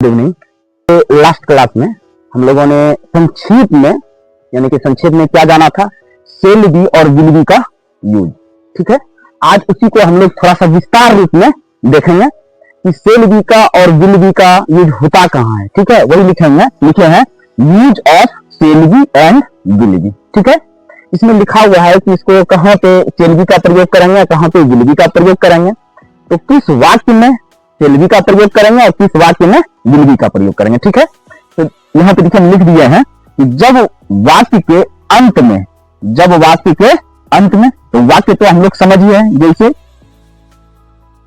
Evening. तो last class में हम लोगों ने संक्षेप में क्या जाना था, सेल बी और विल बी का यूज। ठीक है, आज उसी को हम लोग थोड़ा सा विस्तार रूप में देखेंगे कि सेल बी का और विल बी का यूज होता कहाँ है। ठीक है, वही लिखे हैं use of shall be and will be. ठीक है, इसमें लिखा हुआ है कि इसको कहाँ पे सेल बी का प्रयोग करेंगे, कहाँ पे विल बी का प्रयोग करेंगे, तो किस वाक्य में सेल बी का प्रयोग करेंगे और किस वाक्य में विल बी का प्रयोग करेंगे। ठीक है, तो यहाँ पे देखिए लिख दिए हैं कि जब वाक्य के अंत में, तो वाक्य तो हम लोग समझिए हैं, जैसे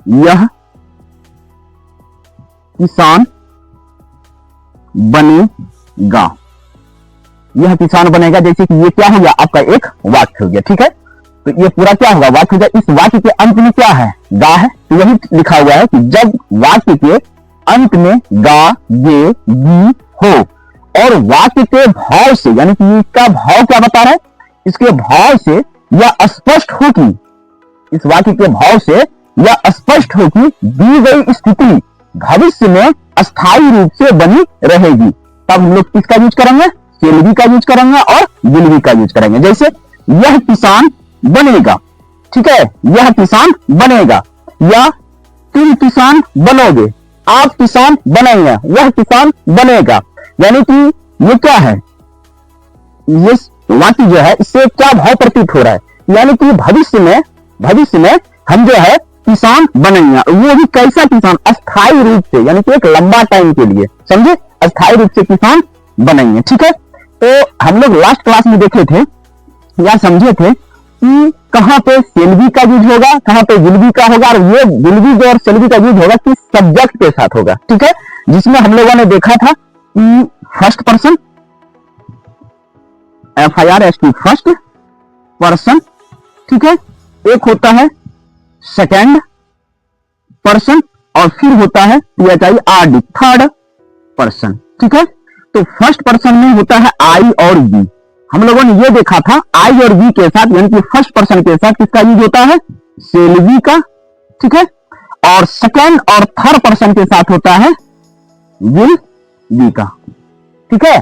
यह किसान बनेगा, यह किसान बनेगा, जैसे कि ये क्या हो गया, आपका एक वाक्य हो गया। ठीक है, तो ये पूरा क्या होगा, वाक्य हो गया। इस वाक्य के अंत में क्या है, गा है, तो यही लिखा हुआ है कि जब वाक्य के अंत में गा, ये, गी हो और वाक्य के भाव से, यानी कि इसका भाव क्या बता रहा है, इसके भाव से यह स्पष्ट हो कि, इस वाक्य के भाव से यह स्पष्ट हो कि दी गई स्थिति भविष्य में अस्थायी रूप से बनी रहेगी, तब हम लोग किसका यूज करेंगे, सेल बी का यूज करेंगे और विल बी का यूज करेंगे। जैसे यह किसान बनेगा, ठीक है, यह किसान बनेगा, या तुम किसान बनोगे, आप किसान बनेंगे, वह किसान बनेगा, यानी कि ये क्या है, ये वाक्य जो है इससे क्या भाव प्रतीत हो रहा है, यानी कि भविष्य में हम जो है किसान बनेंगे, वो भी कैसा किसान, अस्थायी रूप से, यानी कि एक लंबा टाइम के लिए, समझे, अस्थायी रूप से किसान बनेंगे। ठीक है, तो हम लोग लास्ट क्लास में देखे थे या समझे थे कि कहां पे सेल बी का यूज होगा, कहां पे विल बी का होगा, और ये विल बी जो और सेल बी का यूज होगा कि सब्जेक्ट के साथ होगा। ठीक है, जिसमें हम लोगों ने देखा था कि first person, FIRST first person, ठीक है, एक होता है सेकेंड पर्सन और फिर होता है THIRD थर्ड पर्सन। ठीक है, तो फर्स्ट पर्सन में होता है आई और वी। हम लोगों ने ये देखा था आई और वी के साथ, यानी कि फर्स्ट पर्सन के साथ किसका यूज होता है, सेल बी का। ठीक है, और सेकेंड और थर्ड पर्सन के साथ होता है विल बी का। ठीक है,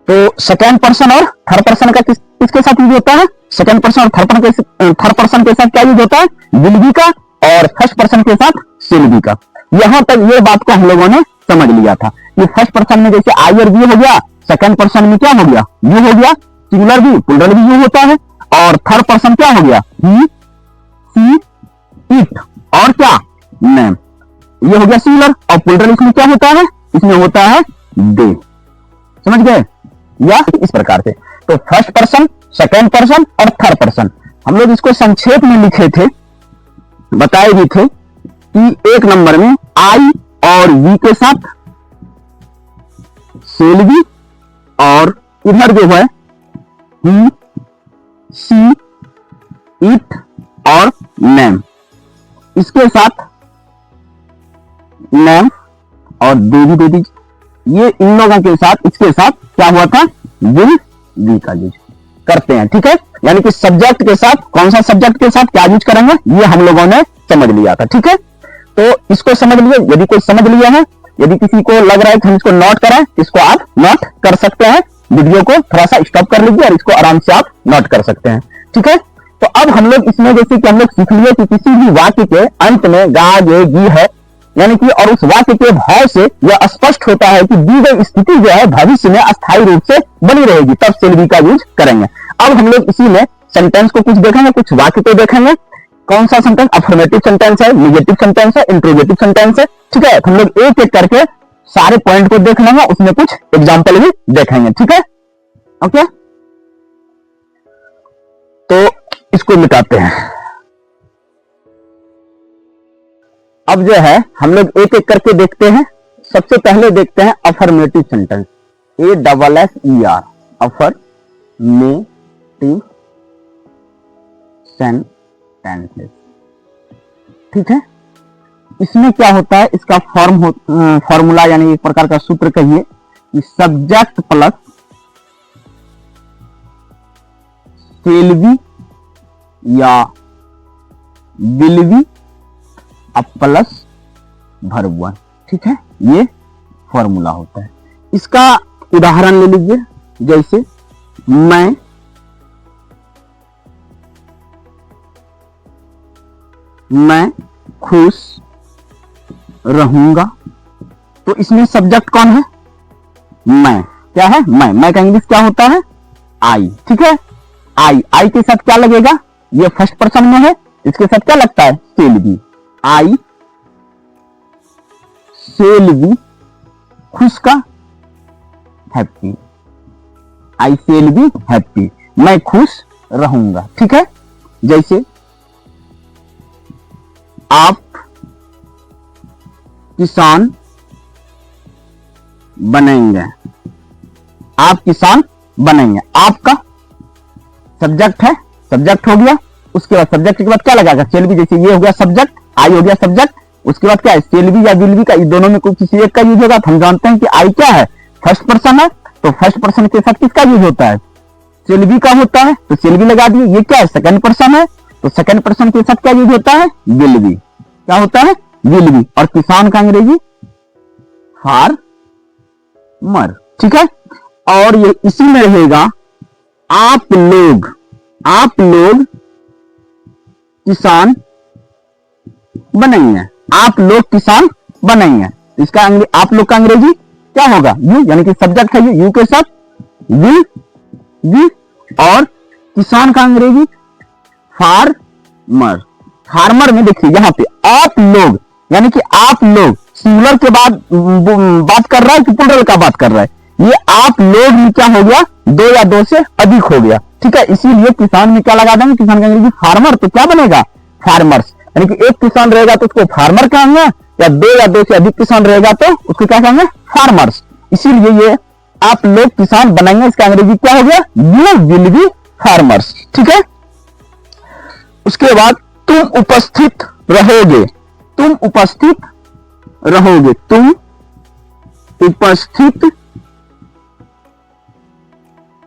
तो सेकेंड पर्सन और थर्ड पर्सन का किसके साथ यूज होता है, सेकेंड पर्सन और थर्ड पर्सन के साथ क्या यूज होता है, विल बी का, और फर्स्ट पर्सन के साथ सेल बी का। यहां तक ये बात को हम लोगों ने समझ लिया था कि फर्स्ट पर्सन में जैसे आई और वी हो गया, सेकेंड पर्सन में क्या हो गया, यू हो गया, सिंगुलर भी प्लूरल भी यू होता है, और थर्ड पर्सन क्या हो गया, ही, सी, इट, और क्या, नेम, ये हो गया सिंगुलर, और प्लूरल इसमें क्या होता है, इसमें होता है दे। समझ गए, या इस प्रकार से। तो फर्स्ट पर्सन, सेकेंड पर्सन और थर्ड पर्सन हम लोग इसको संक्षेप में लिखे थे, बताए भी थे कि एक नंबर में आई और वी के साथ सेल बी, और इधर जो है ही, सी, इट और नेम, इसके साथ नेम और देवी दे दीजिए, ये इन लोगों के साथ, इसके साथ क्या हुआ था, विल बी का यूज करते हैं। ठीक है, यानी कि सब्जेक्ट के साथ, कौन सा सब्जेक्ट के साथ क्या यूज करेंगे, ये हम लोगों ने समझ लिया था। ठीक है, तो इसको समझ लिए, यदि कोई समझ लिया है, यदि किसी को लग रहा है कि हम इसको नोट करें, इसको आप नोट कर सकते हैं, वीडियो को थोड़ा सा स्टॉप कर लीजिए और इसको आराम से आप नोट कर सकते हैं। ठीक है, तो अब हम लोग इसमें जैसे कि हम लोग सीख लिए कि किसी भी वाक्य के अंत में गा, ये, गी है, यानी कि और उस वाक्य के भाव से यह स्पष्ट होता है कि दी गई स्थिति जो है भविष्य में अस्थायी रूप से बनी रहेगी, तब सेल बी का यूज करेंगे। अब हम लोग इसी में सेंटेंस को कुछ देखेंगे, कुछ वाक्य को देखेंगे, कौन सा सेंटेंस अफर्मेटिव सेंटेंस है, निगेटिव सेंटेंस है, इंट्रोगेटिव सेंटेंस है। ठीक है, तो हम लोग एक एक करके सारे पॉइंट को देख लेंगे, उसमें कुछ एग्जाम्पल भी देखेंगे। ठीक है, ओके, तो इसको मिटाते हैं। अब जो है हम लोग एक एक करके देखते हैं। सबसे पहले देखते हैं affirmative sentence, ASSER, affirmative sentences. ठीक है, इसमें क्या होता है, इसका फॉर्मूला यानी एक प्रकार का सूत्र कहिए कि सब्जेक्ट प्लस सेल बी या will be plus verb one. ठीक है, ये फॉर्मूला होता है। इसका उदाहरण ले लीजिए, जैसे मैं खुश रहूंगा, तो इसमें सब्जेक्ट कौन है? मैं। क्या है? मैं का इंग्लिश क्या होता है? आई। ठीक है, आई के साथ क्या लगेगा? ये फर्स्ट पर्सन में है, इसके साथ क्या लगता है? Shall be. I shall be, खुश का happy, I shall be happy, मैं खुश रहूंगा। ठीक है, जैसे आप किसान बनेंगे, आप किसान बनेंगे, आपका सब्जेक्ट है, सब्जेक्ट हो गया। उसके बाद सब्जेक्ट के बाद क्या लगाएगा? Shall be. जैसे ये हो गया सब्जेक्ट, आई हो गया सब्जेक्ट, उसके बाद क्या है? शेल बी या विल बी का, इस दोनों में कोई किसी एक का यूज होगा। हम जानते हैं कि आई क्या है? फर्स्ट पर्सन है, तो फर्स्ट पर्सन के साथ किसका यूज होता है? शेल बी का होता है, तो शेल बी लगा दिए। ये क्या है? सेकंड पर्सन है, तो सेकंड पर्सन के साथ क्या यूज होता है? Will be. क्या होता है? Will be. और किसान का अंग्रेजी फार्मर। ठीक है, और ये इसी में रहेगा आप लोग किसान बनेंगे, आप लोग किसान बनेंगे। इसका आप लोग का अंग्रेजी क्या होगा? यू, यानी कि सब्जेक्ट है यू के साथ विल बी, और किसान का अंग्रेजी फार्मर। फार्मर में देखिए यहां पे आप लोग, यानी कि आप लोग सिंगुलर के बाद बात कर रहा है कि प्लूरल का बात कर रहा है? ये आप लोग में क्या हो गया? दो या दो से अधिक हो गया। ठीक है, इसीलिए किसान में क्या लगा देंगे? किसान का अंग्रेजी फार्मर, तो क्या बनेगा? फार्मर्स। यानी कि एक किसान रहेगा तो उसको फार्मर कहेंगे, या दो या दो से अधिक किसान रहेगा तो उसको क्या कहेंगे? फार्मर्स। इसीलिए ये आप लोग किसान बनेंगे, इसका अंग्रेजी क्या हो गया? You will be farmers. ठीक है, उसके बाद तुम उपस्थित रहोगे, तुम उपस्थित रहोगे, तुम उपस्थित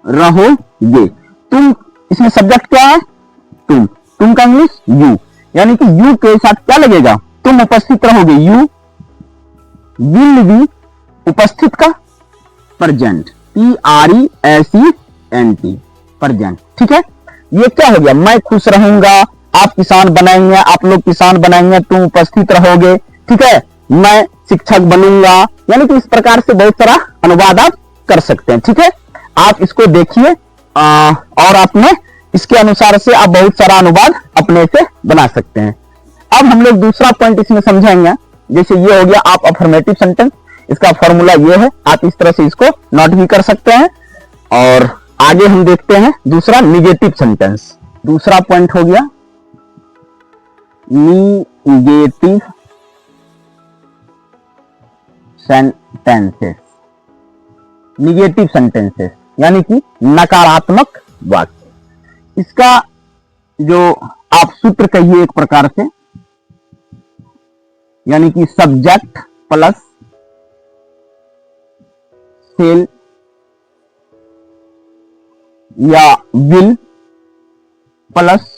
रहोगे। तुम, इसमें सब्जेक्ट क्या है? तुम का इंग्लिश यू, यानी कि यू के साथ क्या लगेगा? तुम उपस्थित रहोगे, यू विल बी, उपस्थित का प्रेजेंट, PRESENT, प्रेजेंट। ठीक है, ये क्या हो गया? मैं खुश रहूंगा, आप किसान बनाएंगे, आप लोग किसान बनाएंगे, तुम उपस्थित रहोगे। ठीक है, मैं शिक्षक बनूंगा, यानी कि इस प्रकार से बहुत सारा अनुवाद आप कर सकते हैं। ठीक है, आप इसको देखिए और आपने इसके अनुसार से आप बहुत सारा अनुवाद अपने से बना सकते हैं। अब हम लोग दूसरा पॉइंट इसमें समझेंगे। जैसे ये हो गया आप अफर्मेटिव सेंटेंस, इसका फॉर्मूला ये है, आप इस तरह से इसको नोट भी कर सकते हैं। और आगे हम देखते हैं दूसरा निगेटिव सेंटेंस। दूसरा पॉइंट हो गया निगेटिव सेंटेंसेस। निगेटिव सेंटेंसेस यानी कि नकारात्मक वाक्य। इसका जो आप सूत्र कहिए एक प्रकार से, यानी कि सब्जेक्ट प्लस सेल या will plus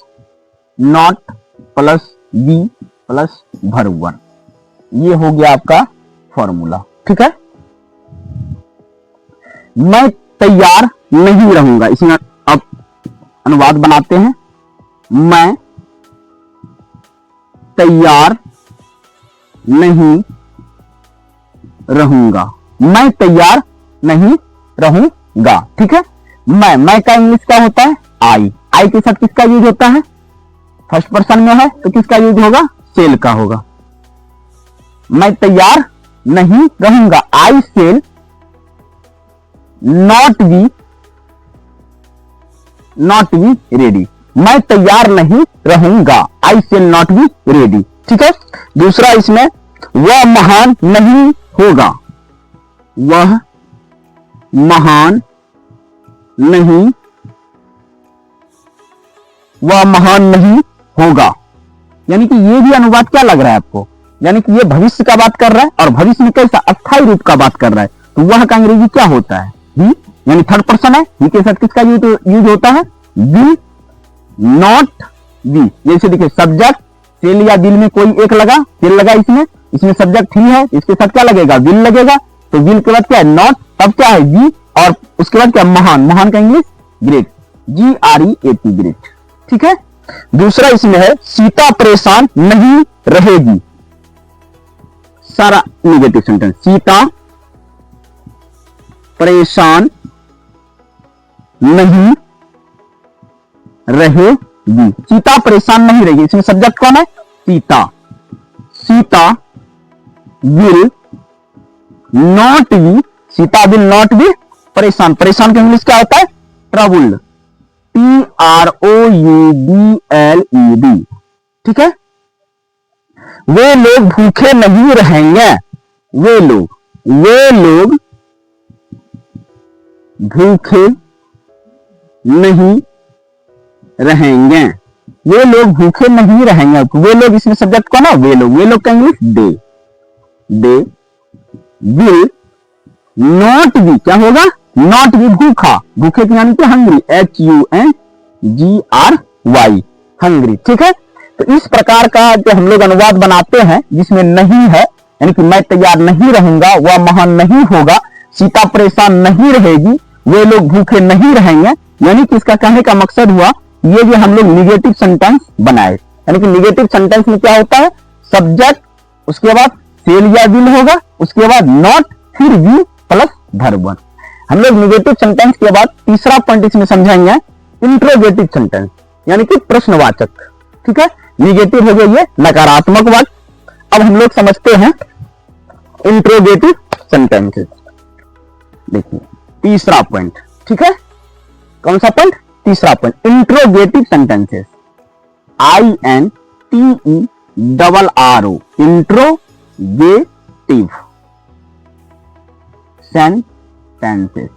not plus be plus verb one, ये हो गया आपका फॉर्मूला। ठीक है, मैं तैयार नहीं रहूंगा, इसमें अब अनुवाद बनाते हैं। मैं तैयार नहीं रहूंगा, मैं तैयार नहीं रहूंगा। ठीक है, मैं का इंग्लिश क्या होता है? आई के साथ किसका यूज होता है? फर्स्ट पर्सन में है तो किसका यूज होगा? सेल का होगा। मैं तैयार नहीं रहूंगा, आई सेल नॉट बी रेडी। मैं तैयार नहीं रहूंगा, आई सेल नॉट बी रेडी। ठीक है, दूसरा इसमें वह महान नहीं होगा, वह महान नहीं, वह महान नहीं होगा। यानी कि ये भी अनुवाद क्या लग रहा है आपको? यानी कि ये भविष्य का बात कर रहा है और भविष्य में कैसा अस्थायी रूप का बात कर रहा है। तो वह का अंग्रेजी क्या होता है? ही, यानी थर्ड पर्सन है, ही के साथ किसका यूज होता है? Will not be. जैसे देखिए सब्जेक्ट सेल या विल में कोई एक लगा, सेल लगा इसमें सब्जेक्ट ही है, इसके साथ क्या लगेगा? विल लगेगा। तो विल के बाद क्या है नॉट, तब क्या है वी, और उसके बाद क्या महान, महान का इंग्लिश ग्रेट, GREAT ग्रेट। ठीक है। दूसरा इसमें है सीता परेशान नहीं रहेगी, सारा निगेटिव सेंटेंस, सीता परेशान नहीं रहेगी, सीता परेशान नहीं रहेगी, इसमें सब्जेक्ट कौन है Sita, Sita will not be, Sita will not be परेशान, परेशान का इंग्लिश क्या होता है ट्रबल्ड, TROUBLED। ठीक है। वे लोग भूखे नहीं रहेंगे, वे लोग भूखे नहीं रहेंगे, वे लोग भूखे नहीं रहेंगे, वे लोग इसमें सब्जेक्ट कौन है वे लोग का English they will not be, क्या होगा नॉट बी भूखा, भूखे की यानी कि हंग्री, HUNGRY हंग्री। ठीक है। तो इस प्रकार का जो हम लोग अनुवाद बनाते हैं जिसमें नहीं है, यानी कि मैं तैयार नहीं रहूंगा, वह महान नहीं होगा, सीता परेशान नहीं रहेगी, वे लोग भूखे नहीं रहेंगे, यानी कि इसका कहने का मकसद हुआ ये जो हम लोग निगेटिव सेंटेंस बनाए, यानी कि निगेटिव सेंटेंस में क्या होता है सब्जेक्ट, उसके बाद सेल या विल होगा, उसके बाद नॉट, फिर वी प्लस वर्ब 1। हम लोग निगेटिव सेंटेंस के बाद तीसरा पॉइंट इसमें समझाएंगे इंट्रोगेटिव सेंटेंस, यानी कि प्रश्नवाचक। ठीक है। निगेटिव हो गया ये नकारात्मक वाक्य। अब हम लोग समझते हैं इंट्रोगेटिव सेंटेंसेस। देखिए तीसरा पॉइंट, ठीक है, कौन सा पॉइंट तीसरा point, interrogative sentences, INTERRO interrogative sentences,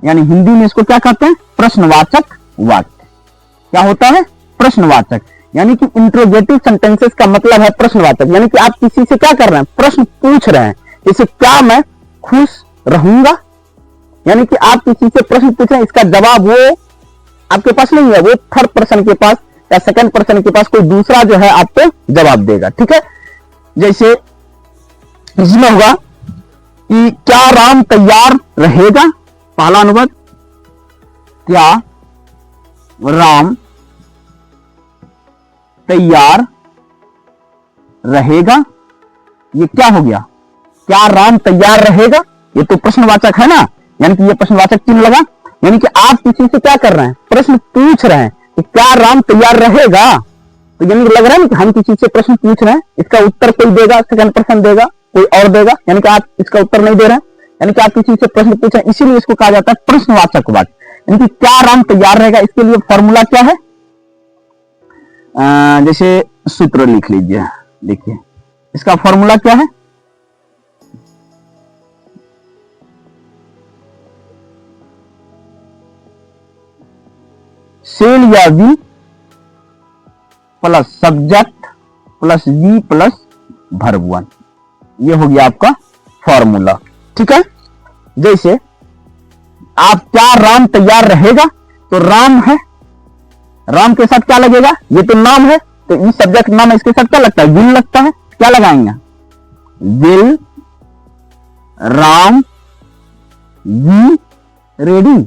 यानी हिंदी में इसको क्या कहते हैं प्रश्नवाचक वाक्य। क्या होता है प्रश्नवाचक, यानी कि इंट्रोगेटिव सेंटेंसेस का मतलब है प्रश्नवाचक, यानी कि आप किसी से क्या कर रहे हैं प्रश्न पूछ रहे हैं, जैसे क्या मैं खुश रहूंगा, यानी कि आप किसी से प्रश्न पूछ रहे हैं, इसका जवाब वो आपके पास नहीं है, वो थर्ड पर्सन के पास या सेकंड पर्सन के पास कोई दूसरा जो है आपको जवाब देगा। ठीक है। जैसे इसमें होगा कि क्या राम तैयार रहेगा, पहला अनुवाद क्या राम तैयार रहेगा, ये क्या हो गया क्या राम तैयार रहेगा, ये तो प्रश्नवाचक है ना, यानी कि ये प्रश्नवाचक चिन्ह लगा, यानी कि आप किसी से क्या कर रहे हैं प्रश्न पूछ रहे हैं कि क्या राम तैयार रहेगा, तो यानी कि लग रहा है ना कि हम किसी से प्रश्न पूछ रहे हैं, इसका उत्तर कोई देगा, सेकंड पर्सन देगा, कोई और देगा, यानी कि आप इसका उत्तर नहीं दे रहे हैं, यानी कि आप किसी से प्रश्न पूछ रहे हैं, इसीलिए इसको कहा जाता है प्रश्नवाचक वाक्य। यानी कि क्या राम तैयार रहेगा, इसके लिए फॉर्मूला क्या है, जैसे सूत्र लिख लीजिए, देखिए इसका फॉर्मूला क्या है, सेल या be plus subject plus be plus verb 1, ये हो गया आपका फॉर्मूला। ठीक है। जैसे आप क्या राम तैयार रहेगा, तो राम है, राम के साथ क्या लगेगा, ये तो नाम है, तो ये सब्जेक्ट नाम है, इसके साथ क्या लगता है विल लगता है, क्या लगाएंगे will Ram be ready,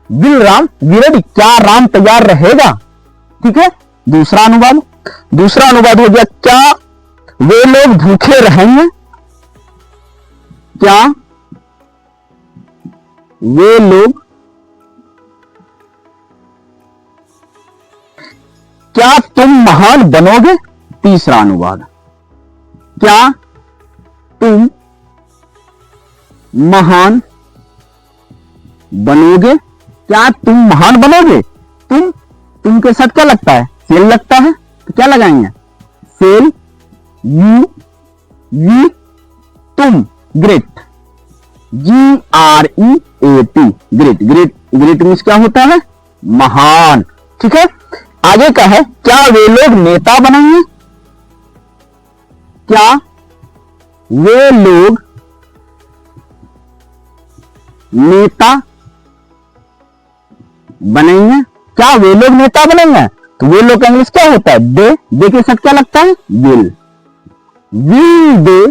will Ram be ready, क्या राम तैयार रहेगा। ठीक है। दूसरा अनुवाद हो गया क्या वे लोग भूखे रहेंगे, क्या वे लोग, क्या तुम महान बनोगे, तीसरा अनुवाद क्या तुम महान बनोगे, क्या तुम महान बनोगे, तुम के साथ क्या लगता है सेल लगता है, तो क्या लगाएंगे सेल यू वी तुम great, GREAT great, great means क्या होता है महान। ठीक है। आगे का है क्या वे लोग नेता बनेंगे, क्या वे लोग नेता बनेंगे, क्या वे लोग नेता बनेंगे, तो वे लोग का इंग्लिश क्या होता है दे के साथ क्या लगता है विल, विल दे,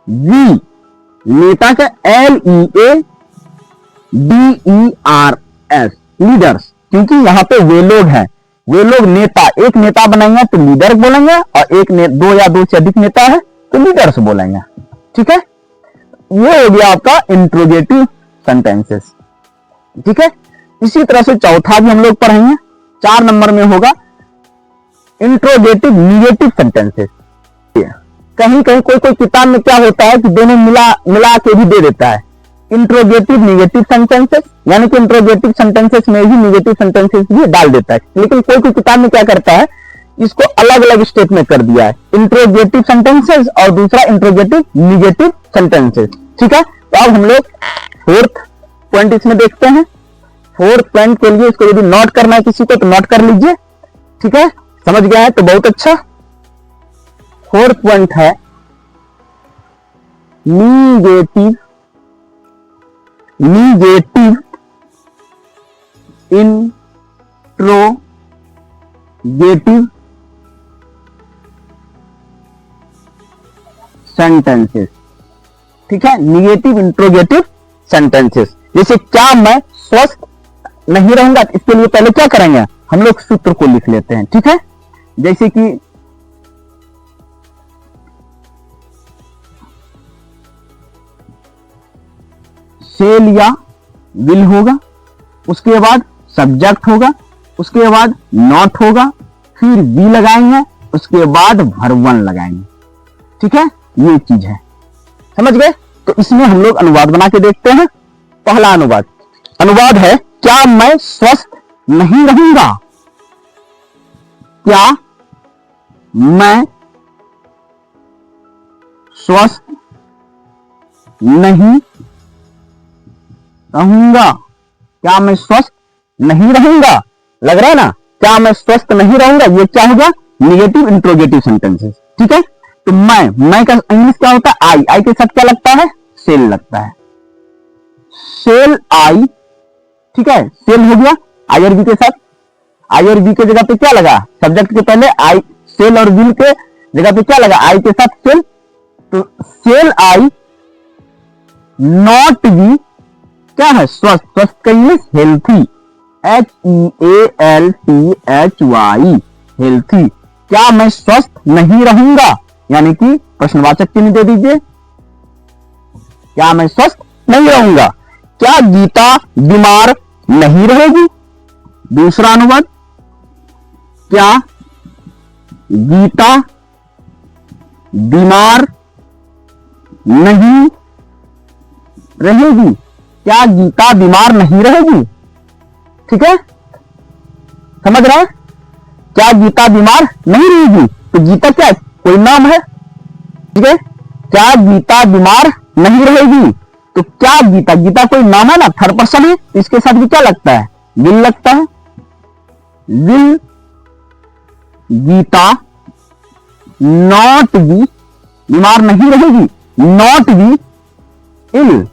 वी नेता का LEADERS, लीडर्स, क्योंकि यहां पे वे लोग हैं, वे लोग नेता, एक नेता बनाएंगे तो लीडर बोलेंगे, और एक दो या दो से अधिक नेता है तो लीडर्स बोलेंगे। ठीक है, ये हो गया आपका इंट्रोगेटिव सेंटेंसेस। ठीक है, इसी तरह से चौथा भी हम लोग पढ़ेंगे, 4 नंबर में होगा इंट्रोगेटिव निगेटिव सेंटेंसेस। कहीं कहीं कोई कोई किताब में क्या होता है कि दोनों मिला के भी दे देता है, इंट्रोगेटिव निगेटिव सेंटेंसेस, यानी कि इंट्रोगेटिव सेंटेंसेस में ही निगेटिव सेंटेंसेस भी डाल देता है। लेकिन कोई कोई किताब में क्या करता है, इसको अलग अलग स्टेप में कर दिया है, इंट्रोगेटिव सेंटेंसेस और दूसरा इंट्रोगेटिव निगेटिव सेंटेंसेस। ठीक है, तो अब हम लोग 4th पॉइंट इसमें देखते हैं। 4th पॉइंट के लिए इसको यदि नोट करना है किसी को तो नोट कर लीजिए। ठीक है, समझ गया है तो बहुत अच्छा। 4th पॉइंट है निगेटिव इंट्रोगेटिव सेंटेंसेस। ठीक है, निगेटिव इंट्रोगेटिव सेंटेंसेस, जैसे क्या मैं स्वस्थ नहीं रहूंगा, इसके लिए पहले क्या करेंगे, हम लोग सूत्र को लिख लेते हैं। ठीक है, जैसे कि शेल या विल होगा, उसके बाद सब्जेक्ट होगा, उसके बाद नॉट होगा, फिर बी लगाएंगे, उसके बाद वर्ब 1 लगाएंगे। ठीक है, ये चीज है, समझ गए। तो इसमें हम लोग अनुवाद बना के देखते हैं। पहला अनुवाद है, क्या मैं स्वस्थ नहीं रहूंगा, क्या मैं स्वस्थ नहीं रहूंगा, क्या मैं स्वस्थ नहीं रहूंगा, लग रहा है ना, क्या मैं स्वस्थ नहीं रहूंगा, ये क्या होगा, निगेटिव इंट्रोगेटिव सेंटेंसेस। ठीक है, तो मैं का इंग्लिश क्या होता है, आई के साथ क्या लगता है, सेल लगता है, सेल आई। ठीक है, सेल हो गया, IRB के साथ, IRB के जगह पे क्या लगा, सब्जेक्ट के पहले आई, सेल और विल के जगह पे क्या लगा, आई के साथ सेल, तो सेल आई नॉट बी क्या है, स्वस्थ, स्वस्थ का इंग्लिश हेल्थी, HEALTHY, हेल्थी। क्या मैं स्वस्थ नहीं रहूंगा, यानी कि प्रश्नवाचक चिन्ह दे दीजिए, क्या मैं स्वस्थ नहीं रहूंगा। क्या गीता बीमार नहीं रहेगी, दूसरा अनुवाद, क्या गीता बीमार नहीं रहेगी, क्या गीता बीमार नहीं रहेगी। ठीक है, समझ रहे हैं, क्या गीता बीमार नहीं रहेगी, तो गीता क्या है, कोई नाम है। ठीक है, क्या गीता बीमार नहीं रहेगी, तो क्या गीता, गीता कोई नाम है ना, थर्ड पर्सन है, इसके साथ भी क्या लगता है, विल लगता है, विल गीता नॉट बी, बीमार नहीं रहेगी, नॉट बी इल,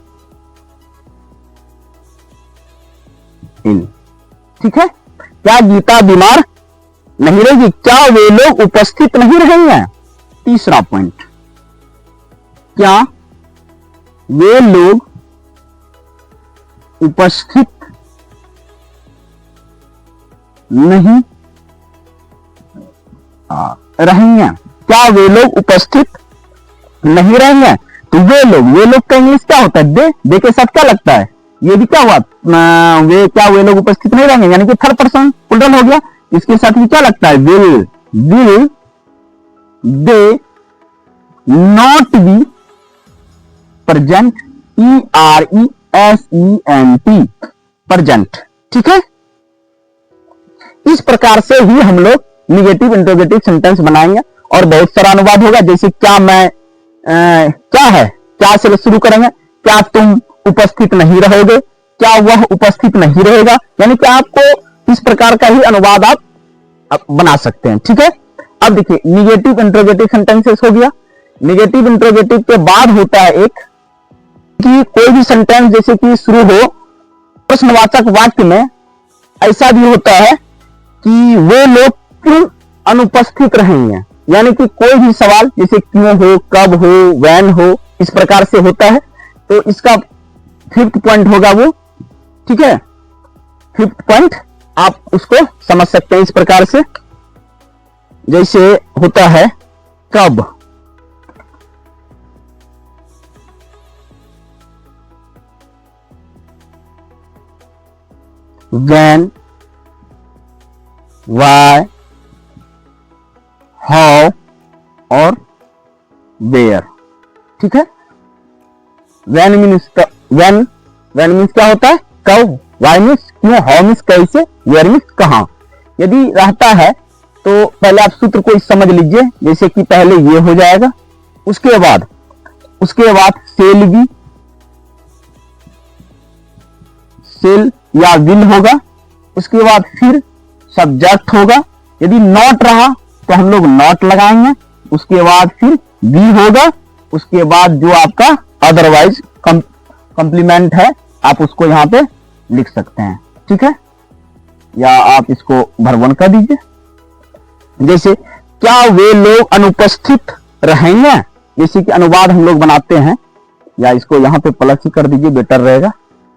ठीक है, क्या गीता बीमार नहीं रहेगी, क्या वे लोग उपस्थित नहीं रहेंगे। तीसरा पॉइंट, क्या वे लोग उपस्थित नहीं रहेंगे, क्या वे लोग उपस्थित नहीं रहेंगे, तो वे लोग का इंग्लिश क्या होता है, दे के साथ क्या लगता है, ये भी क्या हुआ, वे लोग उपस्थित नहीं रहेंगे, यानी कि थर्ड पर्सन प्लूरल हो गया, इसके साथ भी क्या लगता है, will they not be present, PRESENT, present. ठीक है, इस प्रकार से ही हम लोग निगेटिव इंट्रोगेटिव सेंटेंस बनाएंगे, और बहुत सारा अनुवाद होगा, जैसे क्या मैं क्या है, क्या से शुरू करेंगे, क्या तुम उपस्थित नहीं रहोगे, क्या वह उपस्थित नहीं रहेगा, यानी कि आपको इस प्रकार का ही अनुवाद आप बना सकते हैं। ठीक है, अब देखिए निगेटिव इंट्रोगेटिव सेंटेंसेस हो गया। निगेटिव इंट्रोगेटिव के बाद होता है एक कि कोई भी सेंटेंस जैसे कि शुरू हो प्रश्नवाचक वाक्य में, ऐसा भी होता है कि वे लोग क्यों अनुपस्थित रहेंगे, यानी कि कोई भी सवाल जैसे क्यों हो, कब हो, व्हेन हो, इस प्रकार से होता है, तो इसका 5th पॉइंट होगा वो, ठीक है। 5th पॉइंट आप उसको समझ सकते हैं इस प्रकार से, जैसे होता है कब, when, why, how और where, ठीक है। when मीन्स क्या होता है, कब, why मीन्स क्यों, how मीन्स कैसे, where मीन्स कहां। यदि रहता है तो पहले आप सूत्र को समझ लीजिए, जैसे कि पहले ये हो जाएगा, उसके बाद सेल भी, सेल या विल होगा, उसके बाद फिर सब्जेक्ट होगा, यदि नॉट रहा तो हम लोग नॉट लगाएंगे, उसके बाद फिर बी होगा, उसके बाद जो आपका अदरवाइज कंप्लीमेंट है आप उसको यहां पे लिख सकते हैं, ठीक है, या आप इसको भरवन कर दीजिए। जैसे क्या वे लोग अनुपस्थित रहेंगे, जैसे कि अनुवाद हम लोग बनाते हैं, या इसको यहां पे प्लस ही कर दीजिए, बेटर रहेगा,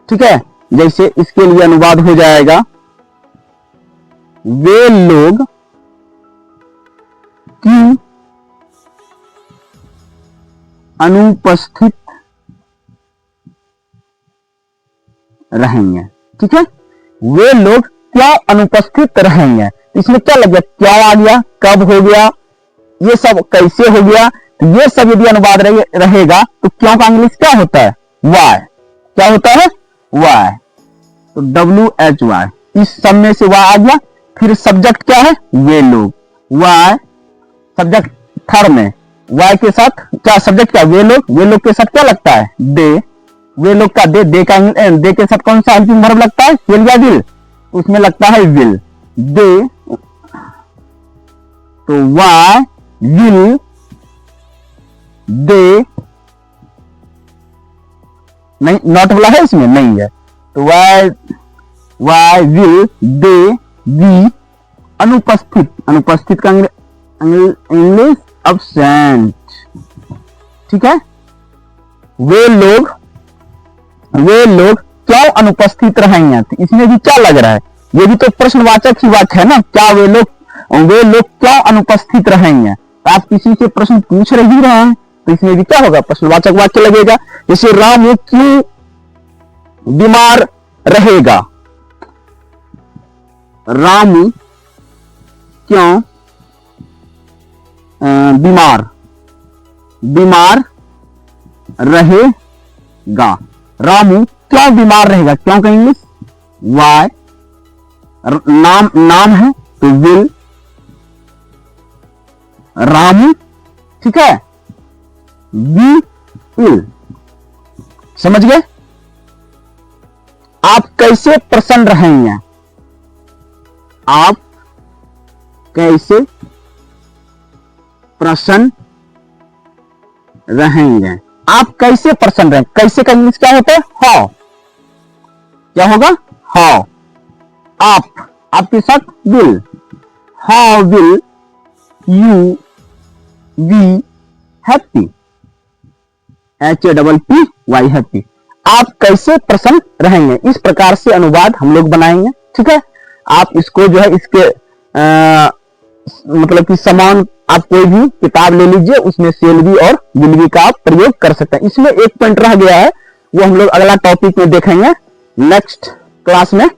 ठीक है। जैसे इसके लिए अनुवाद हो जाएगा, वे लोग क्यों अनुपस्थित रहेंगे, ठीक है। वे लोग क्या अनुपस्थित रहेंगे, इसमें क्या लग गया, क्या आ गया, कब हो गया, ये सब कैसे हो गया, तो ये सब यदि अनुवाद रहेगा तो क्यों का इंग्लिश क्या होता है, वाई, क्या होता है, वाई, तो WHY, इस सब में से वाई आ गया। फिर सब्जेक्ट क्या है, वे लोग, वाई सब्जेक्ट थर्ड में, वाई के साथ क्या सब्जेक्ट क्या, वे लोग के साथ क्या लगता है, दे, वे लोग का दे के साथ कौन सा हेल्पिंग वर्ब लगता है, विल या विल, उसमें लगता है विल, दे, तो वाई विल दे, नहीं नॉट वाला है इसमें, नहीं है, तो वाई विल दे बी अनुपस्थित का इंग्लिश अब्सेंट, ठीक है। वे लोग क्यों अनुपस्थित रहेंगे, तो इसमें भी क्या लग रहा है, ये भी तो प्रश्नवाचक ही वाक्य है ना, क्या वे लोग क्यों अनुपस्थित रहेंगे, तो आप किसी से प्रश्न पूछ रहे हैं तो इसमें भी क्या होगा, प्रश्नवाचक वाक्य लगेगा। जैसे रामू क्यों बीमार रहेगा, रामू क्यों बीमार रहेगा, रामू क्यों बीमार रहेगा, क्यों का इंग्लिश वाई, नाम है तो विल, रामू, ठीक है, बी विल, समझ गए। आप कैसे प्रसन्न रहेंगे, आप कैसे प्रसन्न रहेंगे, आप कैसे प्रसन्न रहेंगे, कैसे का इंग्लिश क्या होता है, हाउ, क्या होगा, हाउ, आपके साथ will, how will you be happy, HAPPY happy, आप कैसे प्रसन्न रहेंगे, इस प्रकार से अनुवाद हम लोग बनाएंगे, ठीक है। आप इसको जो है इसके मतलब कि समान आप कोई भी किताब ले लीजिए, उसमें सेल भी और विल भी का आप प्रयोग कर सकते हैं। इसमें एक पॉइंट रह गया है, वो हम लोग अगला टॉपिक में देखेंगे नेक्स्ट क्लास में,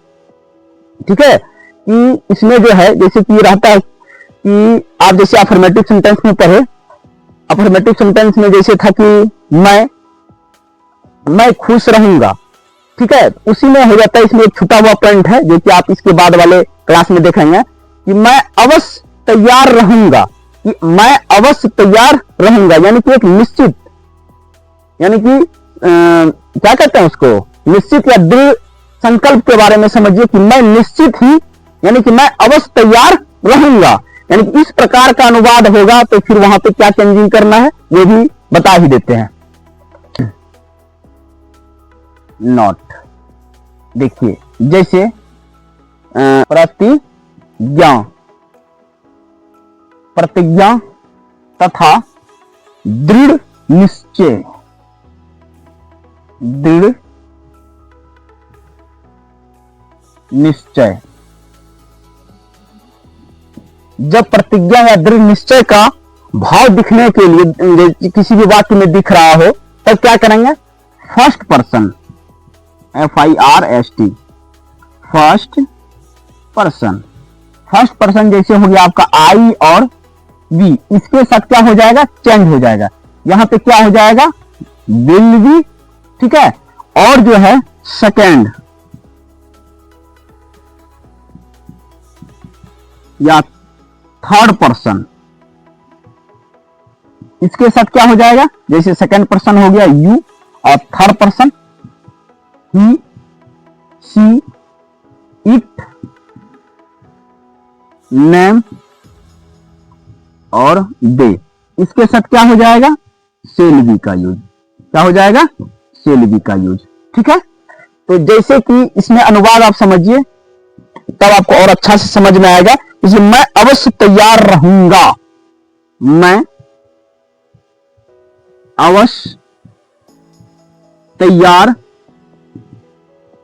ठीक है, कि इसमें जो है जैसे कि रहता है कि आप जैसे अफर्मेटिव सेंटेंस में पढ़े, अफर्मेटिव सेंटेंस में जैसे था कि मैं खुश रहूंगा, ठीक है, उसी में हो जाता है। इसमें एक छुटा हुआ पॉइंट है जो कि आप इसके बाद वाले क्लास में देखेंगे कि मैं अवश्य तैयार रहूंगा, कि मैं अवश्य तैयार रहूंगा, यानी कि एक निश्चित, यानी कि क्या कहते हैं उसको, निश्चित या दृढ़ संकल्प के बारे में समझिए कि मैं निश्चित ही, यानी कि मैं अवश्य तैयार रहूंगा, यानी कि इस प्रकार का अनुवाद होगा। तो फिर वहां पे क्या चेंजिंग करना है वो भी बता ही देते हैं। नॉट, देखिए जैसे प्रतिज्ञा तथा दृढ़ निश्चय, दृढ़ निश्चय। जब प्रतिज्ञा या दृढ़ निश्चय का भाव दिखने के लिए किसी भी वाक्य में दिख रहा हो तब क्या करेंगे? First person, FIRST, first person. First person जैसे हो गया आपका आई और वी, इसके साथ क्या हो जाएगा? चेंज हो जाएगा। यहां पे क्या हो जाएगा? विल बी, ठीक है। और जो है सेकेंड या थर्ड पर्सन, इसके साथ क्या हो जाएगा? जैसे सेकेंड पर्सन हो गया यू और third person he, she, it, name और दे। इसके साथ क्या हो जाएगा? शेल बी का यूज। क्या हो जाएगा? शेल बी का यूज, ठीक है। तो जैसे कि इसमें अनुवाद आप समझिए तब आपको और अच्छा से समझ में आएगा। जैसे मैं अवश्य तैयार रहूंगा, मैं अवश्य तैयार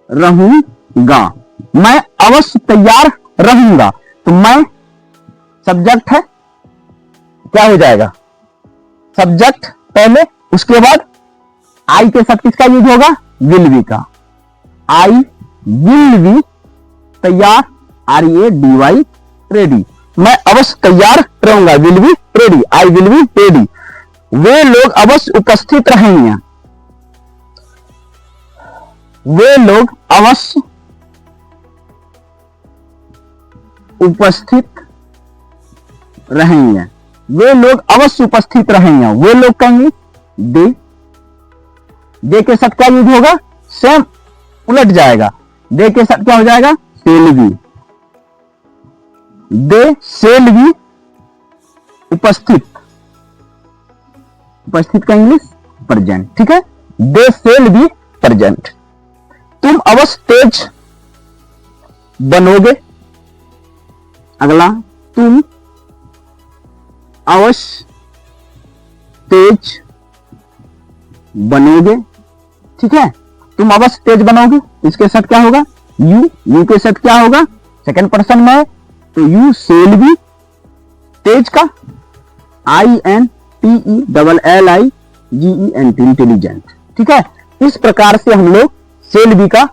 रहूंगा, मैं अवश्य तैयार रहूंगा। तो मैं सब्जेक्ट है, क्या हो जाएगा? सब्जेक्ट पहले, उसके बाद आई के साथ किसका यूज होगा? विल बी का। आई विल बी तैयार, READY, रेडी। मैं अवश्य तैयार रहूंगा, will be ready, I will be ready. वे लोग अवश्य उपस्थित रहेंगे, वे लोग अवश्य उपस्थित रहेंगे, वे लोग अवश्य उपस्थित रहेंगे। वे लोग कहेंगे दे, दे के साथ क्या यूज होगा? सेम उलट जाएगा। दे के साथ क्या हो जाएगा? Shall be, they shall be उपस्थित, उपस्थित का इंग्लिश प्रेजेंट, ठीक है। They shall be present. तुम अवश्य तेज बनोगे, अगला तुम अवश्य तेज बनोगे, ठीक है। तुम अवश्य तेज बनोगे, इसके साथ क्या होगा? यू, यू के साथ क्या होगा? सेकंड पर्सन में है तो यू सेल बी, तेज का INTELLIGENT, इंटेलिजेंट, ठीक है। इस प्रकार से हम लोग सेल बी का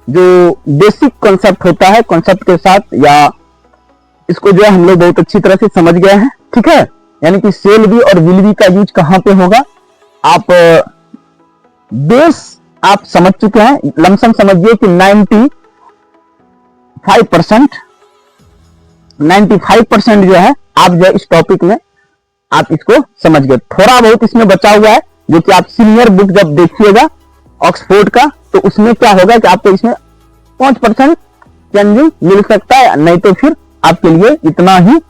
जो बेसिक कॉन्सेप्ट होता है, कॉन्सेप्ट के साथ या इसको जो है हम लोग बहुत अच्छी तरह से समझ गए हैं, ठीक है। यानी कि सेल बी और विल बी का यूज कहां पे होगा, आप बेस आप समझ चुके हैं। लमसम समझिए कि 95% जो है आप जो इस टॉपिक में आप इसको समझ गए। थोड़ा बहुत इसमें बचा हुआ है जो कि आप सीनियर बुक जब देखिएगा ऑक्सफोर्ड का, तो उसमें क्या होगा कि आपको इसमें 5% चेंजिंग मिल सकता है, नहीं तो फिर आपके लिए इतना ही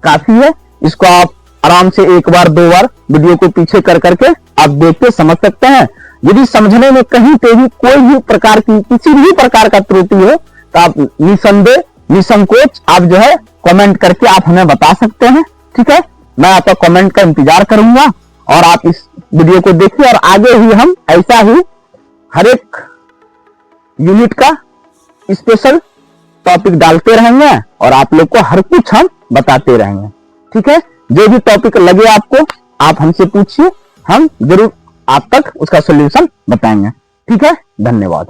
काफी है। इसको आप आराम से एक बार दो बार वीडियो को पीछे कर करके आप देख के समझ सकते हैं। यदि समझने में कहीं पे भी कोई भी प्रकार की किसी भी प्रकार का त्रुटि हो तो आप निसंदेह निसंकोच आप जो है कमेंट करके आप हमें बता सकते हैं, ठीक है। मैं आपका कमेंट का इंतजार करूंगा और आप इस वीडियो को देखिए और आगे ही हम ऐसा ही हर एक यूनिट का स्पेशल टॉपिक डालते रहेंगे और आप लोग को हर कुछ हम बताते रहेंगे, ठीक है। जो भी टॉपिक लगे आपको आप हमसे पूछिए, हम जरूर आप तक उसका सॉल्यूशन बताएंगे, ठीक है। धन्यवाद।